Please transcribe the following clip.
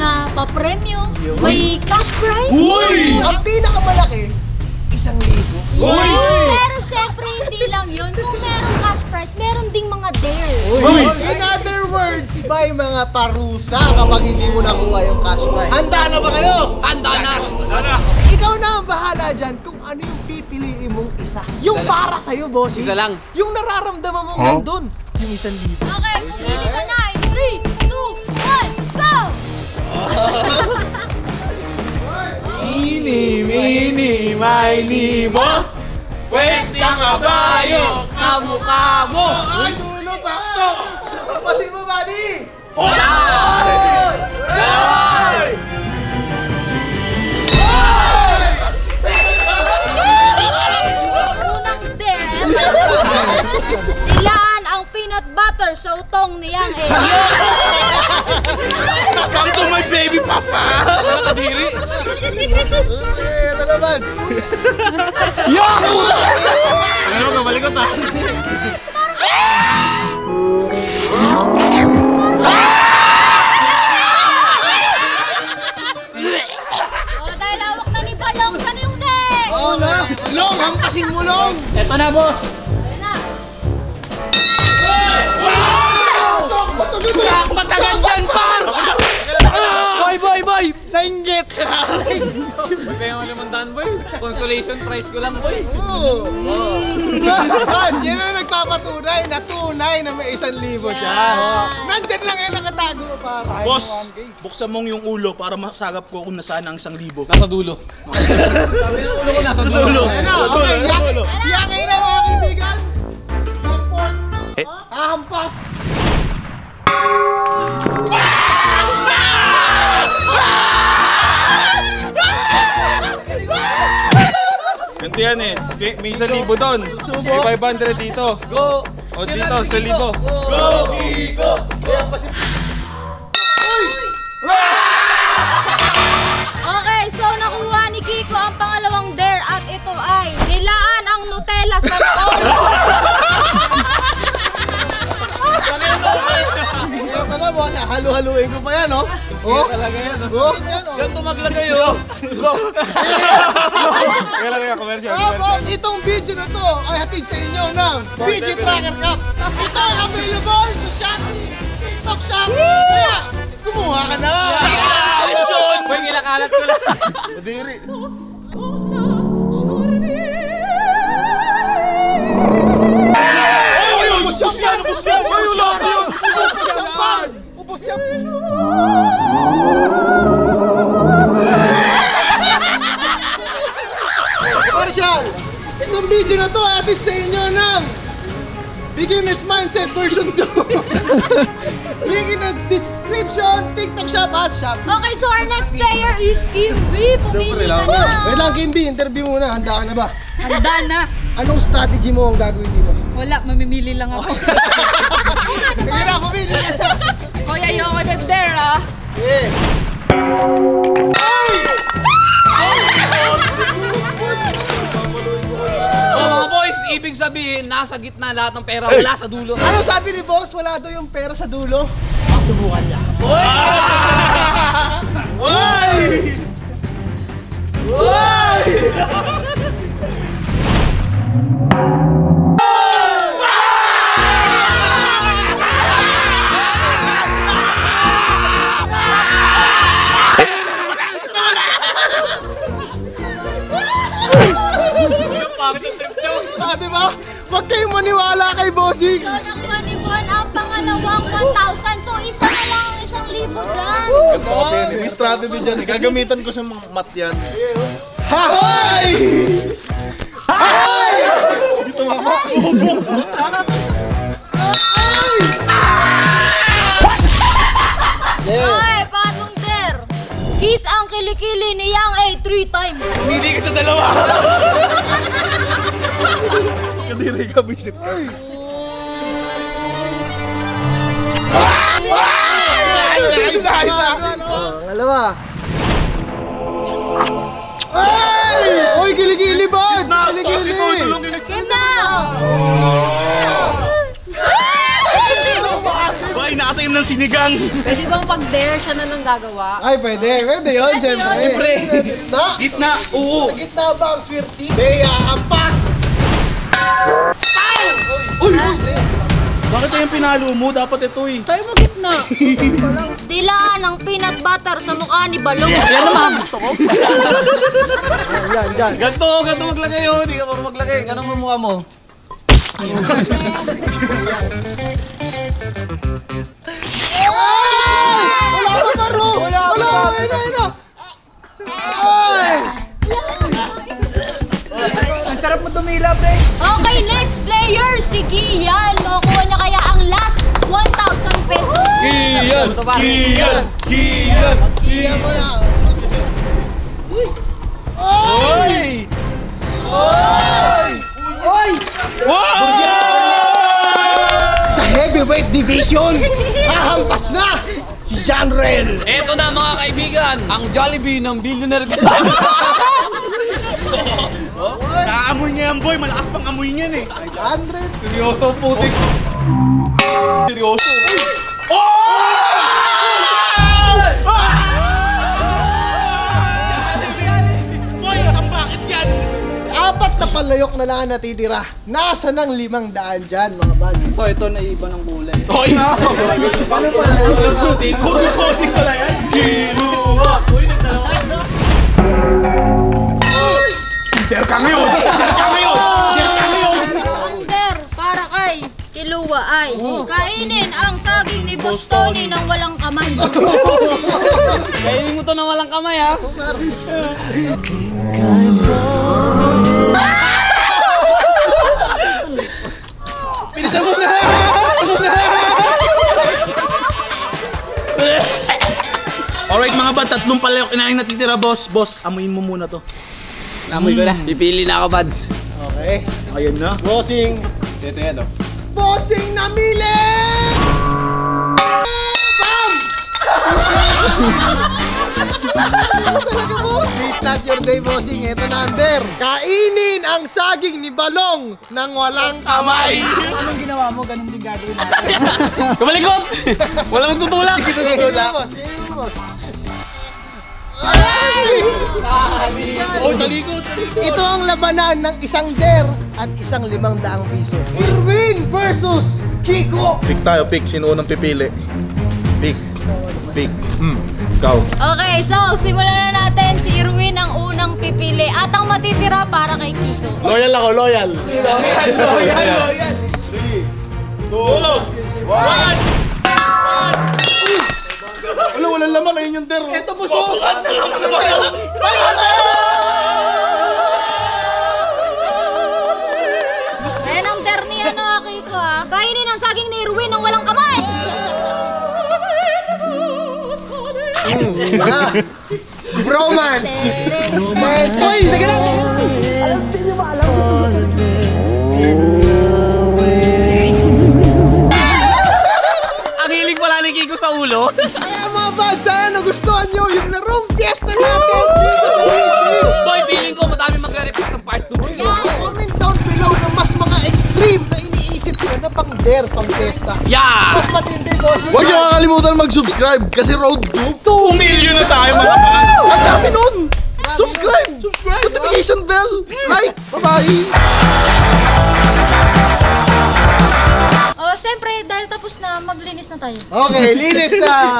na pa-premyo, may cash prize. Uy! Ang pinakamalaki, 1,000. Uy! Pero syempre hindi lang yun. Kung meron cash prize, meron ding mga dare. Uy! In other words, may mga parusa kapag hindi mo nakuha yung cash prize. Handa na ba kayo? Handa na! Ikaw na ang bahala dyan kung ano yung pipiliin mong isa. Yung para sa'yo, boss. Isa lang. Yung nararamdaman mo nandun. Yung 1,000. Okay, pumili ka na. 3, 2, 1, go! Mini, mini, mini mo. Pwede ka bayo, kamukha mo. Ay, dulo, sakto! Kapatid mo, buddy! Unang dare. Ilaan ang peanut butter sa utong niyang Come to my baby papa. Ano kadiri? Ito naman! Ano ka, balik ko ta. Dahil hawak na ni Balong, saan yung deck? Oo na! Long! Hampasin mo, Long! Eto na, boss. Ayun na. Patagan dyan, par! Boy! Nainggit! Hindi kayo malimandaan, boy. Consolation prize ko lang, boy. Yan ang nagpapatunay na tunay na may 1,000 dyan. Nandyan lang yung nakatago para. Boss, buksan mong yung ulo para masagap ko kung nasaan ang 1,000. Nasa dulo. Sabi ng ulo ko nasa dulo. Okay, siya kayo na mga kaibigan. Comfort. Hahampas. Ganito yan eh. May 1,000 doon. May 500 dito. Go! O dito, 1,000. Go! Go! Hampasin. Okay, so nakuha ni Kiko ang pangalawang dare at ito ay nilaan ang Nutella sa loob. Ito na mo, halu-haluin ko pa yan, oh. Oh, Talaga yan. oh. Ganito maglagay, oh. Kaya lang yung commercial. Itong video na to ay hatid sa inyo ng VG Tracker Cup. Ito ay available sa Shopee, TikTok Shop. Kaya, kumuha ka na. Boy, kinakalat ko lang. Kadiri. Ubus yan! Ay, wala ka yun! Ubus yan! Marshall, itong video na to ay hatid sa inyo ng Beginner's Mindset version 2. Link in the description, TikTok Shop at Shop. Okay, so our next player is Kimby. Pumili ka na. Wait lang, Kimby, interview muna. Handa ka na ba? Handa na. Anong strategy mo ang gagawin dito? Wala, mamimili lang ako. Sige na, pumili ka. Hoy, ayoko na dare ah. Yeah. Oh, mga boys, ibig sabihin, nasa gitna lahat ng pera, wala sa dulo. Ano sabi ni boss? Wala daw yung pera sa dulo. Subukan niya. Diba? Huwag kayong maniwala kay Bossing! So, nakuha ni Bon ang pangalawang 1,000. So, isa na lang ang 1,000 dyan. Ito kasi may strategy dyan. Gagamitan ko sa mga mat yan. Hay! Hay! Dito mama. Okay, pangatong dare. Kiss ang kilikili ni Yang A 3 times. Hindi ka sa dalawa. Kadiri ka, bisit ka. Isa. Ngalawa. Ay! Oy, kilikili ba? Kilikili! Kim na! Ba, inaatay ng sinigang. Pwede bang pag-dare siya na lang gagawa? Ay, pwede yun, siyempre. Siyempre. Gitna? Gitna, oo. Sa gitna ba ang swerte? Bea, ampas! Uy! Bakit yung pinalo mo? Dapat ito eh. Sa'yo mo gitna. Dilaan ang peanut butter sa mukha ni Balong. Yan ang mga gusto ko. Yan. Ganto maglagay yun. Hindi ka marunong maglagay. Ganun mo mukha mo. Wala pa baro! Wala! Ayun na! Ay! Ang sarap mo tumila, pre! Okay, next player, si Kian. Makukuha niya kaya ang last 1,000 pesos. Kiyan! Kiyan! Kiyan! Iyan mo na! Oy! Oy! Wow! Sa heavyweight division, hahampas na si Janrel! Eto na mga kaibigan, ang Jollibee ng Billionaire. Naamoy niya yan, boy. Malakas pang amoy niyan eh. Janrel! Seryoso putik. Seryoso. Boy, asang bakit yan? Apat na palayok na lang ang natitira. Nasa ng 500 dyan, mga bags. So ito na iba ng kulay. Hoy! Paano pala yun? Putik pala yan. Kinuha! Uy, nagdalawa. Sir ka ngayon! Sir ka ngayon! Sir ka ngayon! Under para kay Kiluwa ay kainin ang saging ni Bostoni ng walang kamay. Kainin mo to na walang kamay ha. Pilitan mo na! Alright mga bad, tatlong palayok inaling natitira, boss. Boss, amuin mo muna to. Namoy ko na. Pipili na ako, Bads. Okay. Ayan na. Bossing! Ito yan oh. Bossing namili! Bam! Talaga mo? It's not your day, bossing. Ito na, Under. Kainin ang saging ni Balong nang walang kamay. Anong ginawa mo? Ganun din gagawin natin. Kumalikot! Walang magtutulak! Boss. Oh, talikod! Ito ang labanan ng isang dare at isang 500 piso. Irwin versus Kiko. Pick tayo, pick. Sino unang pipili? Pick. Pick. Ikaw. Okay, so simulan na natin. Si Irwin ang unang pipili at ang matitira para kay Kiko. Loyal ako, loyal. Loyal! 3, 2, 1! Walang laman. Ayun yung dare. Ito busog! Ayan ang dare ni Kiko ha. Kainin ang saging ni Irwin ng walang kamay. Bromance. Uy, sige na. Ang hilig pala ni Kiko sa ulo. Kaya mga bad, sana nagustuhan nyo yung larong fiesta natin dito sa YouTube. Boy, feeling ko madami magre-request ng part 2. Comment down below ng mas mga extreme na iniisip nyo na pang dare, pang fiesta. Yeah! Mas matindi, boss. Huwag niyo kakalimutan mag-subscribe kasi road to 2 million na tayo mga bad! Ang dami nun! Subscribe! Notification bell! Like! Bye-bye! Oh, syempre dahil tapos na, maglinis na tayo. Okay, linis na!